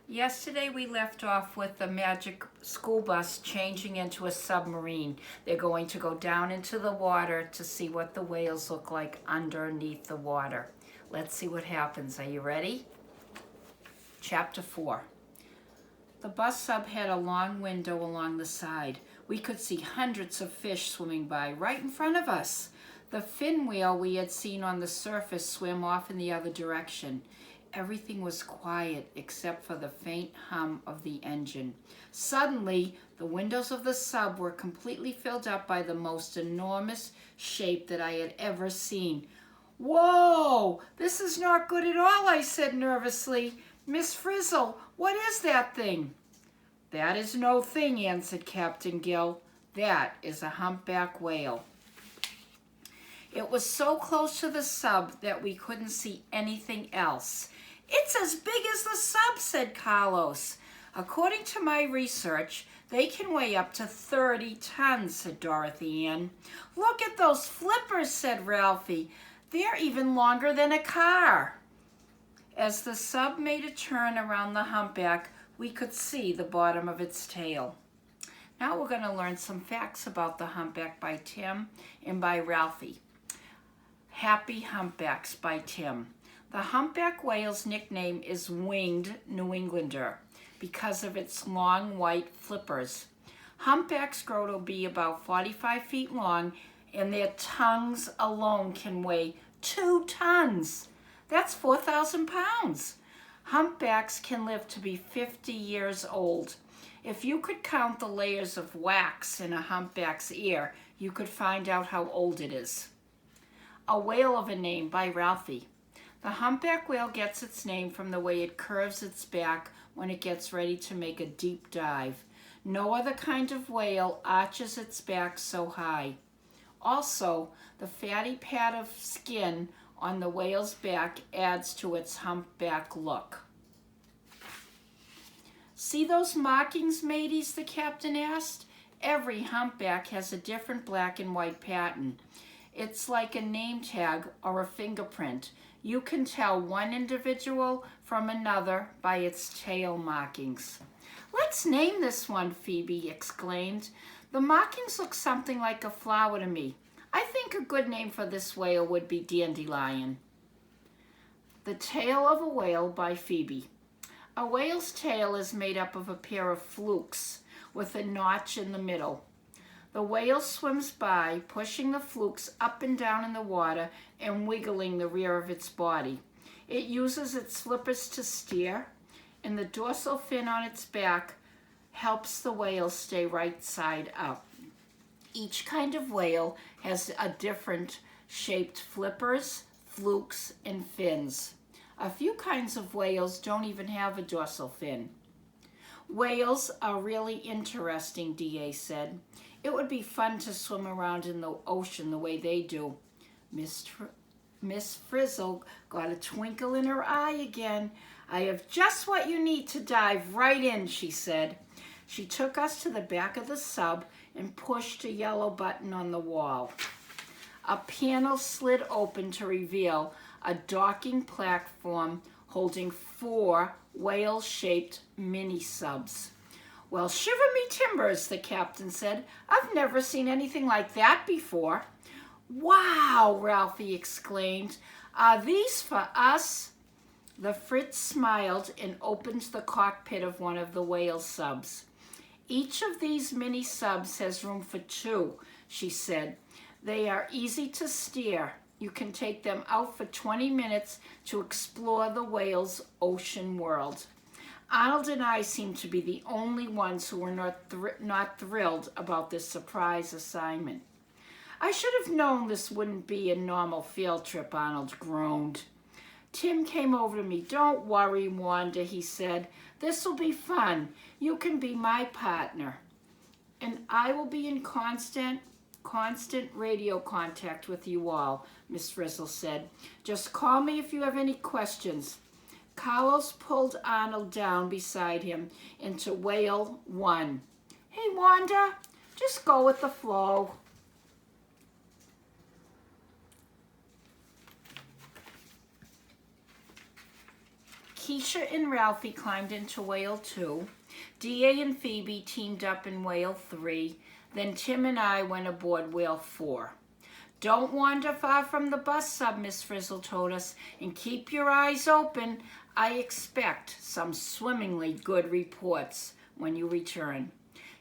Yesterday we left off with the magic school bus changing into a submarine. They're going to go down into the water to see what the whales look like underneath the water. Let's see what happens. Are you ready? Chapter 4. The bus sub had a long window along the side. We could see hundreds of fish swimming by right in front of us. The fin whale we had seen on the surface swam off in the other direction. Everything was quiet except for the faint hum of the engine. Suddenly, the windows of the sub were completely filled up by the most enormous shape that I had ever seen. "Whoa! This is not good at all," I said nervously. "Miss Frizzle, what is that thing?" "That is no thing," answered Captain Gill. "That is a humpback whale." It was so close to the sub that we couldn't see anything else. "It's as big as the sub," said Carlos. "According to my research, they can weigh up to 30 tons, said Dorothy Ann. "Look at those flippers," said Ralphie. "They're even longer than a car." As the sub made a turn around the humpback, we could see the bottom of its tail. Now we're going to learn some facts about the humpback by Tim and by Ralphie. Happy Humpbacks by Tim. The humpback whale's nickname is Winged New Englander because of its long white flippers. Humpbacks grow to be about 45 feet long, and their tongues alone can weigh 2 tons. That's 4,000 pounds. Humpbacks can live to be 50 years old. If you could count the layers of wax in a humpback's ear, you could find out how old it is. A Whale of a Name by Ralphie. The humpback whale gets its name from the way it curves its back when it gets ready to make a deep dive. No other kind of whale arches its back so high. Also, the fatty pad of skin on the whale's back adds to its humpback look. "See those markings, mateys?" the captain asked. "Every humpback has a different black and white pattern. It's like a name tag or a fingerprint. You can tell one individual from another by its tail markings." "Let's name this one," Phoebe exclaimed. "The markings look something like a flower to me. I think a good name for this whale would be Dandelion." The Tail of a Whale by Phoebe. A whale's tail is made up of a pair of flukes with a notch in the middle. The whale swims by, pushing the flukes up and down in the water and wiggling the rear of its body. It uses its flippers to steer, and the dorsal fin on its back helps the whale stay right side up. Each kind of whale has a different shaped flippers, flukes, and fins. A few kinds of whales don't even have a dorsal fin. "Whales are really interesting," DA said. "It would be fun to swim around in the ocean the way they do." Miss Frizzle got a twinkle in her eye again. "I have just what you need to dive right in," she said. She took us to the back of the sub and pushed a yellow button on the wall. A panel slid open to reveal a docking platform holding 4 whale-shaped mini-subs. "Well, shiver me timbers," the captain said. "I've never seen anything like that before." "Wow!" Ralphie exclaimed. "Are these for us?" The Fritz smiled and opened the cockpit of one of the whale subs. "Each of these mini subs has room for 2, she said. "They are easy to steer. You can take them out for 20 minutes to explore the whale's ocean world." Arnold and I seemed to be the only ones who were not thrilled about this surprise assignment. "I should have known this wouldn't be a normal field trip," Arnold groaned. Tim came over to me. "Don't worry, Wanda," he said. "This will be fun. You can be my partner. And I will be in constant radio contact with you all," Miss Frizzle said. "Just call me if you have any questions." Carlos pulled Arnold down beside him into Whale 1. "Hey, Wanda, just go with the flow." Keisha and Ralphie climbed into whale 2. D.A. and Phoebe teamed up in whale 3. Then Tim and I went aboard whale 4. Don't wander far from the bus sub, Miss Frizzle told us, and keep your eyes open. I expect some swimmingly good reports when you return.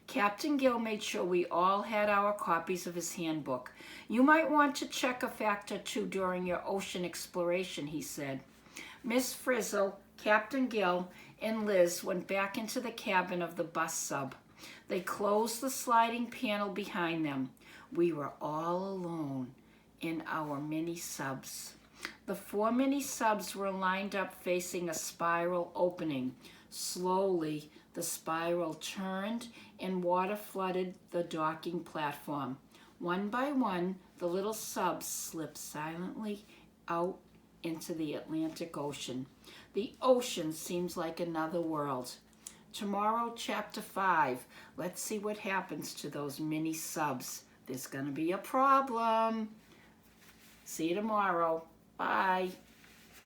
Captain Gill made sure we all had our copies of his handbook. You might want to check a fact or two during your ocean exploration, he said. Miss Frizzle, Captain Gill, and Liz went back into the cabin of the bus sub. They closed the sliding panel behind them. We were all alone in our mini subs. The 4 mini subs were lined up facing a spiral opening. Slowly, the spiral turned and water flooded the docking platform. One by one, the little subs slipped silently out into the Atlantic Ocean. The ocean seems like another world. Tomorrow, Chapter 5. Let's see what happens to those mini subs. There's going to be a problem. See you tomorrow. Bye.